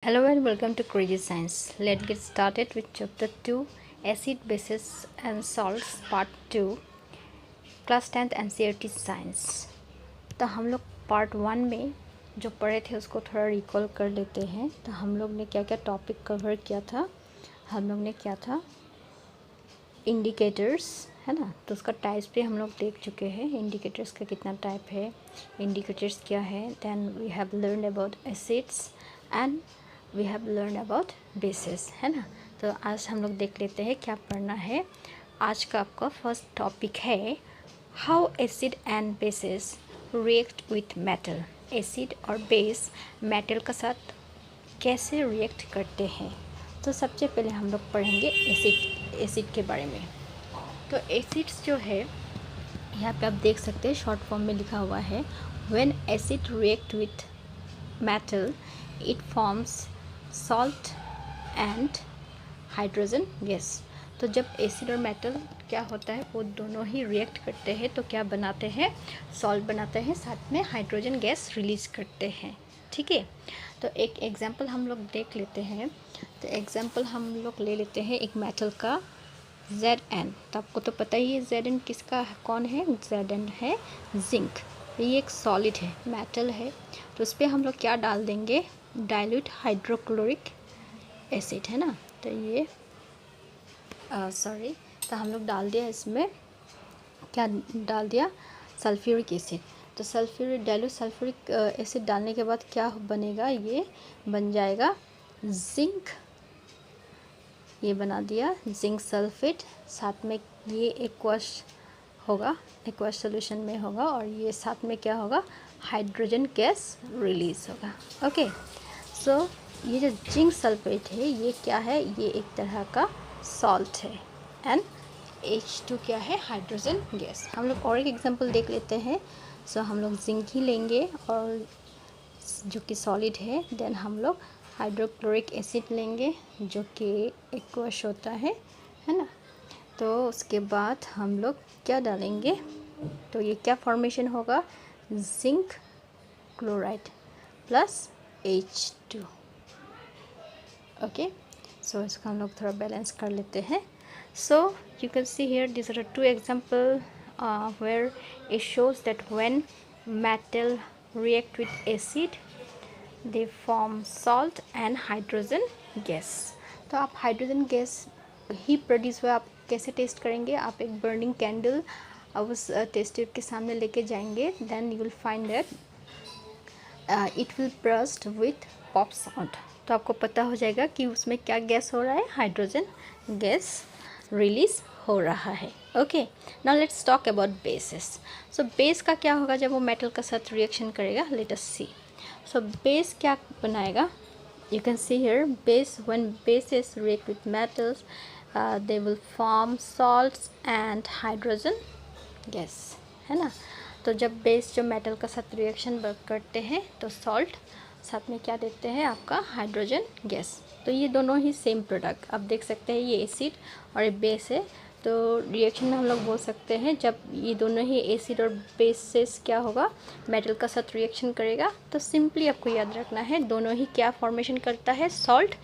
Hello and welcome to Crazy Science. Let's get started with Chapter 2 Acid, Bases and Salts Part 2 Class 10th NCERT Science। तो हम लोग part 1 में जो पढ़े थे उसको थोड़ा रिकॉल कर लेते हैं। तो हम लोग ने क्या क्या टॉपिक कवर किया था। हम लोग ने क्या था इंडिकेटर्स, है ना। तो उसका टाइप्स पे हम लोग देख चुके हैं। इंडिकेटर्स का कितना टाइप है, इंडिकेटर्स क्या है। Then we have learn about acids and we have learn about bases, है ना। तो आज हम लोग देख लेते हैं क्या पढ़ना है। आज का आपका फर्स्ट टॉपिक है how acid and bases react with metal. Acid और बेस मेटल के साथ कैसे रिएक्ट करते हैं। तो सबसे पहले हम लोग पढ़ेंगे एसिड के बारे में। तो एसिड्स जो है यहाँ पे आप देख सकते हैं शॉर्ट फॉर्म में लिखा हुआ है when acid react with metal it forms salt and hydrogen gas. तो जब एसिड और मेटल क्या होता है वो दोनों ही रिएक्ट करते हैं तो क्या बनाते हैं, सॉल्ट बनाते हैं, साथ में हाइड्रोजन गैस रिलीज करते हैं। ठीक है, तो एक एग्जांपल हम लोग देख लेते हैं। तो एग्जांपल हम लोग ले लेते हैं एक मेटल का Zn। तो आपको तो पता ही है Zn किसका कौन है। Zn है जिंक। ये एक सॉलिड है, मेटल है। तो उस पर हम लोग क्या डाल देंगे, डाइल्यूट हाइड्रोक्लोरिक एसिड, है ना। तो ये तो हम लोग डाल दिया इसमें, क्या डाल दिया, सल्फ्यूरिक एसिड। तो डाइल्यूट सल्फ्यूरिक एसिड डालने के बाद क्या बनेगा, ये बन जाएगा जिंक। ये बना दिया जिंक सल्फेट। साथ में ये एक्वस होगा, एक्वस सोल्यूशन में होगा, और ये साथ में क्या होगा, हाइड्रोजन गैस रिलीज होगा। ओके, सो ये जो जिंक सल्फेट है ये क्या है, ये एक तरह का सॉल्ट है। एंड H2 क्या है, हाइड्रोजन गैस। हम लोग और एक एग्जांपल देख लेते हैं। सो हम लोग जिंक ही लेंगे और जो कि सॉलिड है। देन हम लोग हाइड्रोक्लोरिक एसिड लेंगे जो कि एक्वस होता है ना। तो उसके बाद हम लोग क्या डालेंगे, तो ये क्या फॉर्मेशन होगा, zinc chloride plus H2। Okay, so इसका हम लोग थोड़ा बैलेंस कर लेते हैं। So you can see here this are two example where it shows that when metal react with acid they form salt and hydrogen gas. तो आप hydrogen gas ही produce हुआ, आप कैसे टेस्ट करेंगे, आप एक बर्निंग कैंडल उस टेस्ट ट्यूब के सामने लेके जाएंगे। Then you will find that it will burst with pop sound. तो आपको पता हो जाएगा कि उसमें क्या गैस हो रहा है, हाइड्रोजन गैस रिलीज हो रहा है। Okay, now let's talk about basis. So base का क्या होगा जब वो मेटल का साथ रिएक्शन करेगा, लेट अस सी। सो बेस क्या बनाएगा, you can see here base, when bases react with metals they will form salts and hydrogen gas, है ना। तो जब बेस जो मेटल का साथ रिएक्शन करते हैं तो सॉल्ट साथ में क्या देते हैं, आपका हाइड्रोजन गैस। तो ये दोनों ही सेम प्रोडक्ट आप देख सकते हैं, ये एसिड और ये बेस है। तो रिएक्शन में हम लोग बोल सकते हैं जब ये दोनों ही एसिड और बेसिस क्या होगा, मेटल का साथ रिएक्शन करेगा। तो सिंपली आपको याद रखना है दोनों ही क्या फॉर्मेशन करता है, salt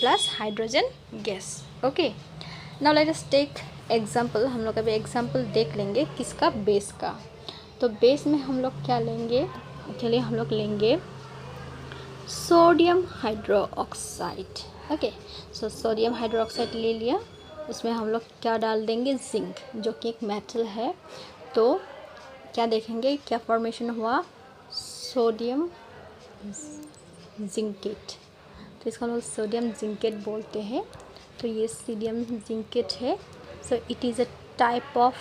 plus hydrogen gas. Okay, now let us take example. हम लोग अभी एग्जांपल देख लेंगे किसका, बेस का। तो बेस में हम लोग क्या लेंगे, चलिए हम लोग लेंगे sodium hydroxide. Okay, so sodium hydroxide ले लिया, उसमें हम लोग क्या डाल देंगे, जिंक जो कि एक मेटल है। तो क्या देखेंगे, क्या फॉर्मेशन हुआ, सोडियम जिंकेट। तो इसको हम लोग सोडियम जिंकेट बोलते हैं। तो ये सोडियम जिंकेट है। So it is a type of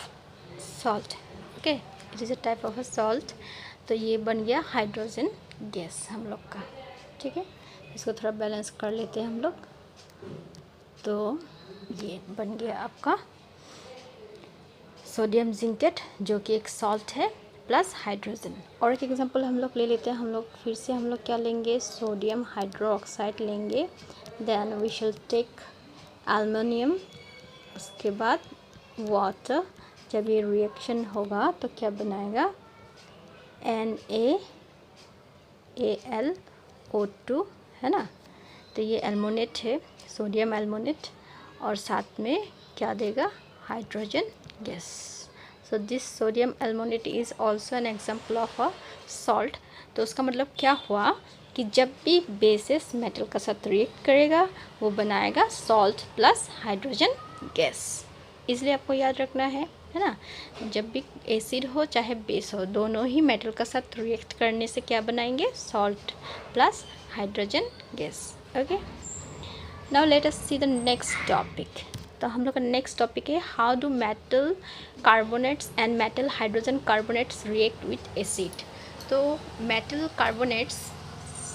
salt. Okay, it is a type of a salt. तो ये बन गया हाइड्रोजन गैस हम लोग का। ठीक है, इसको थोड़ा बैलेंस कर लेते हैं हम लोग। तो ये बन गया आपका सोडियम जिंकेट जो कि एक सॉल्ट है प्लस हाइड्रोजन। और एक एग्जांपल हम लोग ले लेते हैं। हम लोग फिर से हम लोग क्या लेंगे, सोडियम हाइड्रोक्साइड लेंगे। Then we shall take aluminium, उसके बाद वाटर। जब ये रिएक्शन होगा तो क्या बनाएगा, NaAlO2, है ना। तो ये एल्मोनेट है, सोडियम एल्मोनेट, और साथ में क्या देगा, hydrogen gas. So this sodium aluminate is also an example of a salt. तो उसका मतलब क्या हुआ कि जब भी बेसिस मेटल का साथ रिएक्ट करेगा वो बनाएगा सॉल्ट प्लस हाइड्रोजन गैस। इसलिए आपको याद रखना है ना, जब भी एसिड हो चाहे बेस हो, दोनों ही मेटल का साथ रिएक्ट करने से क्या बनाएंगे, salt plus hydrogen gas. Okay, now let us see the next topic. तो हम लोग का नेक्स्ट टॉपिक है how do metal carbonates and metal hydrogen carbonates react with acid. तो मेटल कार्बोनेट्स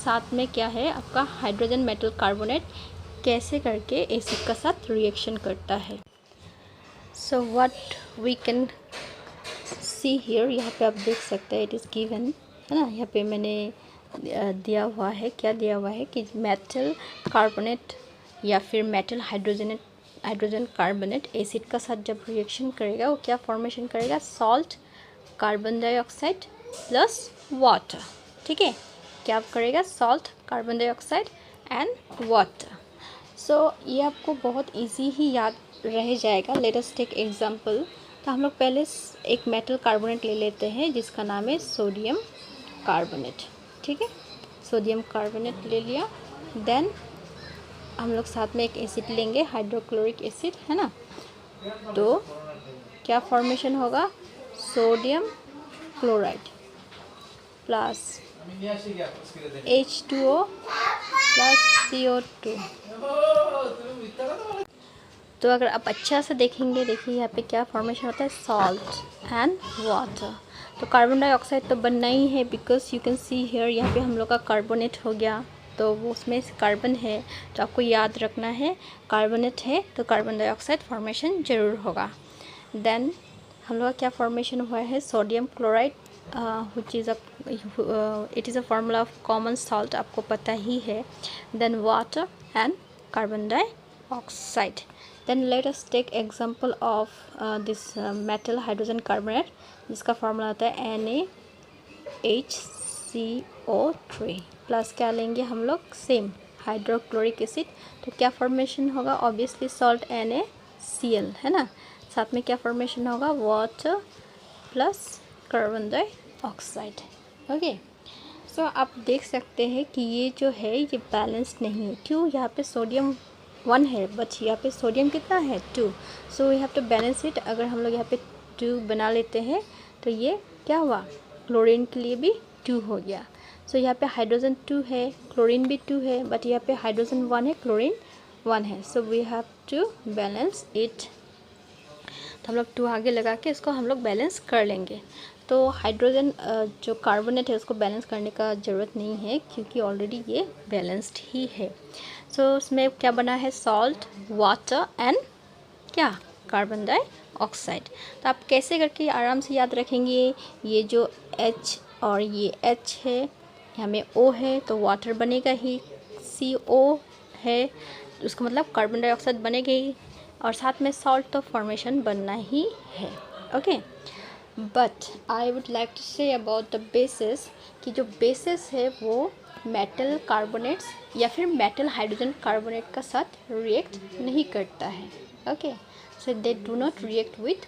साथ में क्या है आपका हाइड्रोजन मेटल कार्बोनेट कैसे करके एसिड का साथ रिएक्शन करता है। So what we can see here, यहाँ पे आप देख सकते हैं इट इज़ गिवन, है ना, यहाँ पे मैंने दिया हुआ है, क्या दिया हुआ है कि मेटल कार्बोनेट या फिर मेटल हाइड्रोजन कार्बोनेट एसिड का साथ जब रिएक्शन करेगा वो क्या फॉर्मेशन करेगा, salt, carbon dioxide plus water. ठीक है, क्या करेगा, salt, carbon dioxide and water. So ये आपको बहुत इजी ही याद रह जाएगा। Let us take example. तो हम लोग पहले एक मेटल कार्बोनेट ले लेते हैं जिसका नाम है सोडियम कार्बोनेट। ठीक है, सोडियम कार्बोनेट ले लिया, देन हम लोग साथ में एक एसिड लेंगे, हाइड्रोक्लोरिक एसिड, है ना। तो क्या फॉर्मेशन होगा, sodium chloride plus H2O plus CO2। तो अगर आप अच्छा से देखेंगे, देखिए यहाँ पे क्या फॉर्मेशन होता है, सॉल्ट एंड वाटर। तो कार्बन डाइऑक्साइड तो बनना ही है, because you can see here, यहाँ पे हम लोग का कार्बोनेट हो गया तो वो उसमें कार्बन है, तो आपको याद रखना है कार्बोनेट है तो कार्बन डाइऑक्साइड फॉर्मेशन ज़रूर होगा। देन हम लोग का क्या फॉर्मेशन हुआ है, sodium chloride which is a it is a formula of common salt, आपको पता ही है। then water and carbon dioxide। then let us take example of this metal hydrogen carbonate जिसका फॉर्मूला होता है NaHCO3 प्लस क्या लेंगे हम लोग, सेम हाइड्रोक्लोरिक एसिड। तो क्या फॉर्मेशन होगा, ऑब्वियसली सॉल्ट NaCl, है ना। साथ में क्या फॉर्मेशन होगा, water plus carbon dioxide. Okay, so आप देख सकते हैं कि ये जो है ये बैलेंस्ड नहीं है। क्यों, यहाँ पे सोडियम 1 है बट यहाँ पे सोडियम कितना है, 2। So we have to balance it. अगर हम लोग यहाँ पे 2 बना लेते हैं तो ये क्या हुआ, क्लोरीन के लिए भी 2 हो गया। सो यहाँ पे हाइड्रोजन 2 है, क्लोरीन भी 2 है, बट यहाँ पे हाइड्रोजन 1 है, क्लोरीन 1 है। So we have to balance it. तो हम लोग 2 आगे लगा के इसको हम लोग बैलेंस कर लेंगे। तो हाइड्रोजन जो कार्बोनेट है उसको बैलेंस करने का ज़रूरत नहीं है क्योंकि ऑलरेडी ये बैलेंस्ड ही है। सो उसमें क्या बना है, सॉल्ट, वाटर एंड क्या, कार्बन डाइऑक्साइड। तो आप कैसे करके आराम से याद रखेंगे, ये जो H और ये H है, यहाँ में O है तो वाटर बनेगा ही, CO है उसका मतलब कार्बन डाइऑक्साइड बनेगा ही, और साथ में सॉल्ट तो फॉर्मेशन बनना ही है। Okay, but I would like to say about the bases कि जो बेसिस है वो मेटल कार्बोनेट्स या फिर मेटल हाइड्रोजन कार्बोनेट का साथ रिएक्ट नहीं करता है। Okay, so they do not react with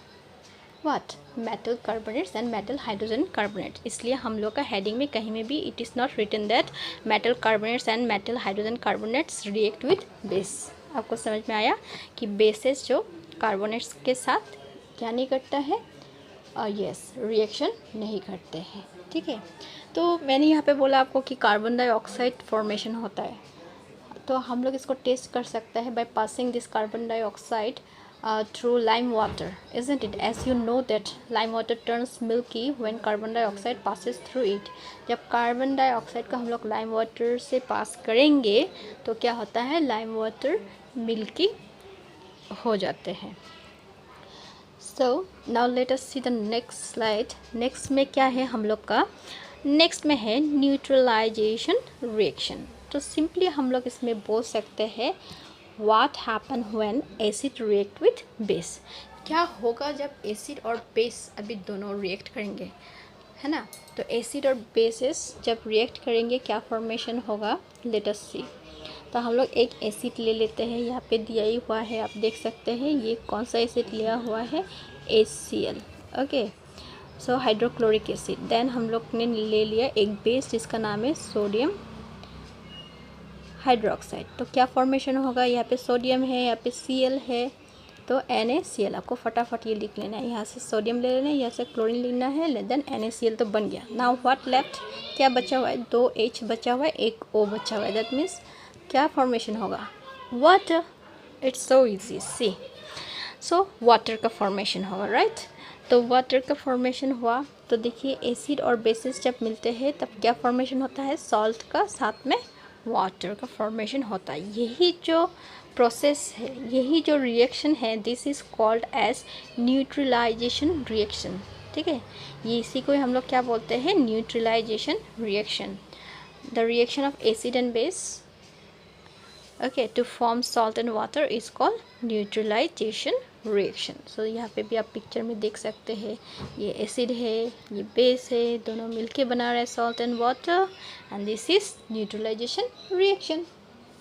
what, metal carbonates and metal hydrogen carbonate. इसलिए हम लोग का हेडिंग में कहीं में भी it is not written that metal carbonates and metal hydrogen carbonates react with base. आपको समझ में आया कि बेसिस जो कार्बोनेट्स के साथ क्या नहीं करता है, यस, रिएक्शन नहीं करते हैं। ठीक है, तो मैंने यहाँ पे बोला आपको कि कार्बन डाइऑक्साइड फॉर्मेशन होता है, तो हम लोग इसको टेस्ट कर सकते हैं by passing this carbon dioxide through lime water, isn't it? As you know that lime water turns milky when carbon dioxide passes through it। जब कार्बन डाइऑक्साइड का हम लोग लाइम वाटर से पास करेंगे तो क्या होता है, लाइम वाटर मिल्की हो जाते हैं। So now let us see the next slide. Next में क्या है हम लोग का, नेक्स्ट में है न्यूट्रलाइजेशन रिएक्शन। तो सिंपली हम लोग इसमें बोल सकते हैं what happen when acid react with base. क्या होगा जब एसिड और बेस अभी दोनों रिएक्ट करेंगे, है ना। तो एसिड और बेसिस जब रिएक्ट करेंगे क्या फॉर्मेशन होगा, लेट अस सी। तो हम लोग एक एसिड ले लेते हैं, यहाँ पे दिया ही हुआ है, आप देख सकते हैं ये कौन सा एसिड लिया हुआ है, HCl। ओके, सो हाइड्रोक्लोरिक एसिड। देन हम लोग ने ले लिया एक बेस जिसका नाम है सोडियम हाइड्रोक्साइड। तो क्या फॉर्मेशन होगा, यहाँ पे सोडियम है, यहाँ पे Cl है, तो NaCl। आपको फटाफट ये लिख लेना है, यहाँ से सोडियम ले लेना है, यहाँ से क्लोरीन लेना है, देन NaCl तो बन गया। नाउ व्हाट लेफ्ट, क्या बचा हुआ है, 2 H बचा हुआ है, एक O बचा हुआ है, दैट मीन्स क्या फॉर्मेशन होगा, water. It's so easy, see. So water का फॉर्मेशन होगा, राइट। तो वाटर का फॉर्मेशन हुआ तो देखिए एसिड और बेसिस जब मिलते हैं तब क्या फॉर्मेशन होता है, सॉल्ट का साथ में वाटर का फॉर्मेशन होता है। यही जो प्रोसेस है, यही जो रिएक्शन है, this is called as neutralisation reaction. ठीक है, ये इसी को हम लोग क्या बोलते हैं, neutralisation reaction. The reaction of acid and base okay to form salt and water is called neutralisation reaction. So यहाँ पे भी आप पिक्चर में देख सकते हैं, ये एसिड है, ये बेस है, दोनों मिलके बना रहे हैं salt and water, and this is neutralisation reaction.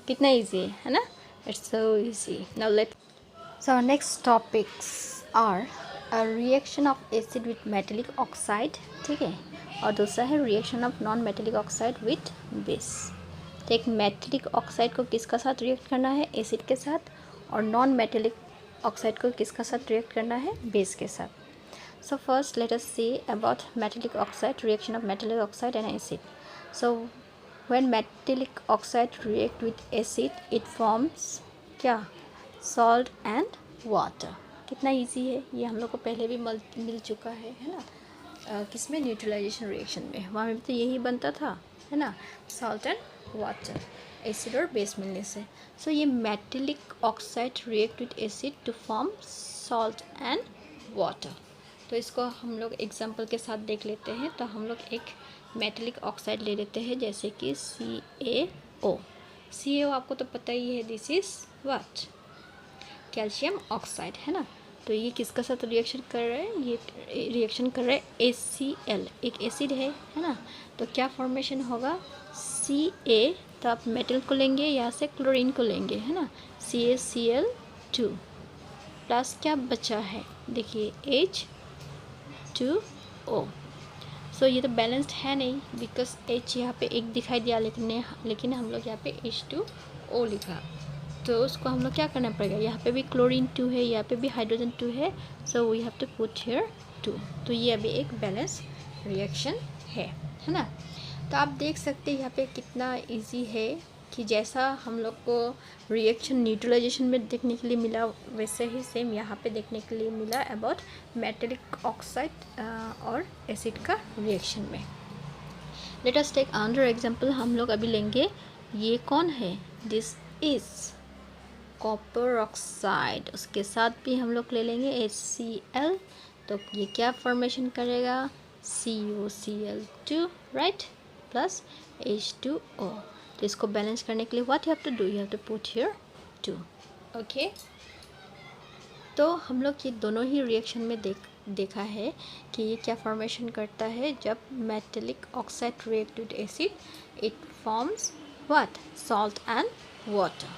कितना इजी है ना, it's so easy. Now let so next topics are a reaction of acid with metallic oxide, ठीक है, और दूसरा है reaction of non metallic oxide with base. तो एक मेटेलिक ऑक्साइड को किसका साथ रिएक्ट करना है, एसिड के साथ, और नॉन मेटेलिक ऑक्साइड को किसका साथ रिएक्ट करना है, बेस के साथ। So first let us see about metallic oxide, reaction of metallic oxide and acid. So when metallic oxide react with acid it forms क्या, सॉल्ट एंड वाटर। कितना easy है, ये हम लोग को पहले भी मिल चुका है ना, किसमें, न्यूट्रलाइजेशन रिएक्शन में, वहाँ में तो यही बनता था, है ना, सॉल्ट एंड वाटर, एसिड और बेस मिलने से। सो ये metallic oxide react with acid to form salt and water. तो इसको हम लोग एग्जांपल के साथ देख लेते हैं। तो हम लोग एक मेटेलिक ऑक्साइड ले लेते हैं, जैसे कि CaO। CaO आपको तो पता ही है, this is what, calcium oxide, है ना। तो ये किसका साथ रिएक्शन कर रहा है, ये रिएक्शन कर रहा है HCl, एक एसिड है ना। तो क्या फॉर्मेशन होगा, Ca, तो आप मेटल को लेंगे, यहाँ से क्लोरीन को लेंगे, है ना, CaCl2 प्लस क्या बचा है, देखिए H2O। सो ये तो बैलेंस्ड है नहीं, बिकॉज H यहाँ पे एक दिखाई दिया, लेकिन हम लोग यहाँ पे H2O लिखा, तो उसको हम लोग क्या करना पड़ेगा, यहाँ पे भी क्लोरीन 2 है, यहाँ पे भी हाइड्रोजन 2 है, so we have to put here 2। तो ये अभी एक बैलेंस रिएक्शन है ना। तो आप देख सकते हैं यहाँ पे कितना इजी है, कि जैसा हम लोग को रिएक्शन न्यूट्रलाइजेशन में देखने के लिए मिला, वैसे ही सेम यहाँ पे देखने के लिए मिला अबाउट मेटेलिक ऑक्साइड और एसिड का रिएक्शन में। Let us take another example, हम लोग अभी लेंगे, ये कौन है, दिस इज कॉपर ऑक्साइड, उसके साथ भी हम लोग ले लेंगे HCl। तो ये क्या फॉर्मेशन करेगा, CuCl2 राइट, प्लस H2O। तो इसको बैलेंस करने के लिए what you have to do, you have to put here 2। Okay, तो हम लोग ये दोनों ही रिएक्शन में देखा है कि ये क्या फॉर्मेशन करता है, जब metallic oxide react with acid it forms what, salt and water.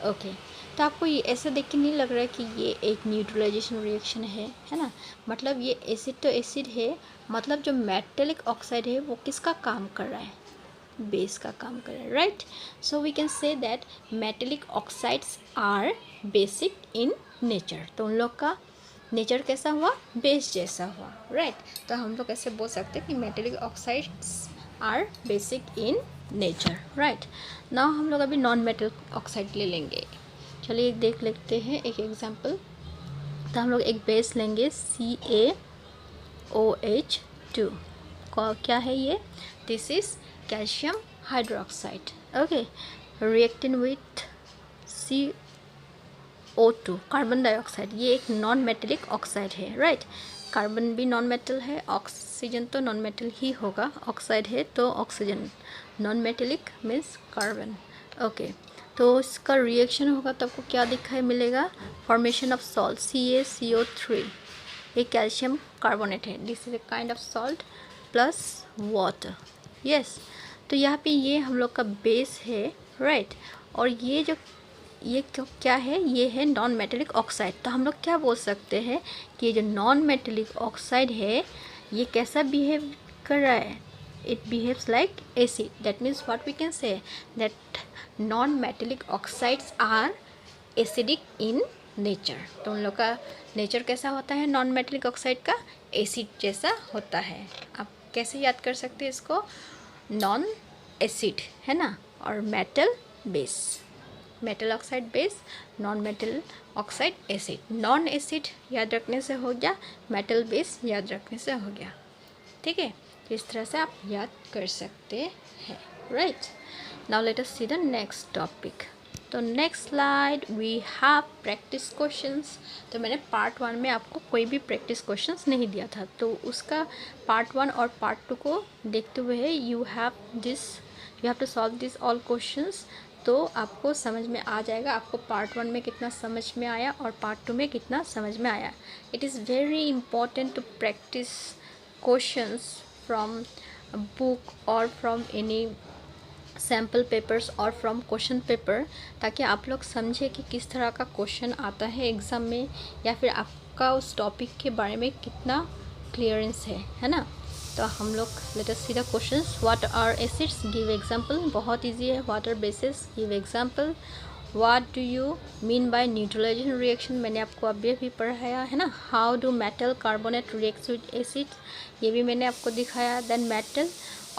Okay, तो आपको ये ऐसा देख के नहीं लग रहा है कि ये एक न्यूट्रलाइजेशन रिएक्शन है ना, मतलब ये एसिड तो एसिड है, मतलब जो मेटेलिक ऑक्साइड है वो किसका काम कर रहा है, बेस का काम कर रहा है, right. So we can say that metallic oxides are basic in nature. तो उन लोग का नेचर कैसा हुआ, बेस जैसा हुआ, राइट। तो हम लोग ऐसे बोल सकते हैं कि metallic oxides are basic in nature, right. Now हम लोग अभी नॉन मेटेलिक ऑक्साइड ले लेंगे, चलिए देख लेते हैं एक एग्जांपल। तो हम लोग एक बेस लेंगे CaOH2, क्या है ये, this is calcium hydroxide. Okay, reacting with CO2 carbon dioxide, ये एक नॉन मेटेलिक ऑक्साइड है, राइट। कार्बन भी नॉन मेटल है, ऑक्सीजन तो नॉन मेटल ही होगा, ऑक्साइड है तो oxygen, non metallic means carbon. Okay, तो इसका रिएक्शन होगा तो आपको क्या दिखाई मिलेगा, फॉर्मेशन ऑफ सॉल्ट CaCO3, ये कैल्शियम कार्बोनेट है, this is a kind of salt plus water, yes. तो यहाँ पे ये हम लोग का बेस है, राइट, और ये क्या है, ये है नॉन मेटेलिक ऑक्साइड। तो हम लोग क्या बोल सकते हैं कि ये जो नॉन मेटेलिक ऑक्साइड है ये कैसा बिहेव कर रहा है, it behaves like acid. That means what we can say that non metallic oxides are acidic in nature. तो उन लोग का नेचर कैसा होता है नॉन मेटेलिक ऑक्साइड का, एसिड जैसा होता है। आप कैसे याद कर सकते हैं इसको, नॉन एसिड है ना, और metal base, metal oxide base, non metal oxide acid. Non acid याद रखने से हो गया, मेटल बेस याद रखने से हो गया। ठीक है, तो इस तरह से आप याद कर सकते हैं। Right, now let us see the next topic. तो next slide we have practice questions. तो मैंने पार्ट 1 में आपको कोई भी प्रैक्टिस क्वेश्चंस नहीं दिया था, तो उसका पार्ट 1 और पार्ट 2 को देखते हुए you have to solve this all questions. तो आपको समझ में आ जाएगा आपको पार्ट 1 में कितना समझ में आया और पार्ट 2 में कितना समझ में आया। It is very important to practise questions from book और फ्रॉम एनी सैम्पल पेपर्स और फ्रॉम क्वेश्चन पेपर, ताकि आप लोग समझें कि किस तरह का क्वेश्चन आता है एग्ज़ाम में, या फिर आपका उस टॉपिक के बारे में कितना क्लियरेंस है ना। तो हम लोग let us see the questions. What are acids, give example. बहुत इजी है। What are bases, give example. What do you mean by neutralisation reaction, मैंने आपको अभी पढ़ाया है ना। How do metal carbonate react with acid, ये भी मैंने आपको दिखाया। Then metal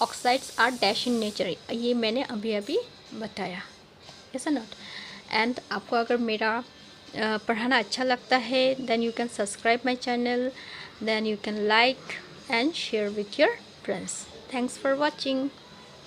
oxides are dash in nature, ये मैंने अभी बताया, ऐसा नोट। एंड आपको अगर मेरा पढ़ाना अच्छा लगता है then you can subscribe my channel, then you can like and share with your friends. Thanks for watching.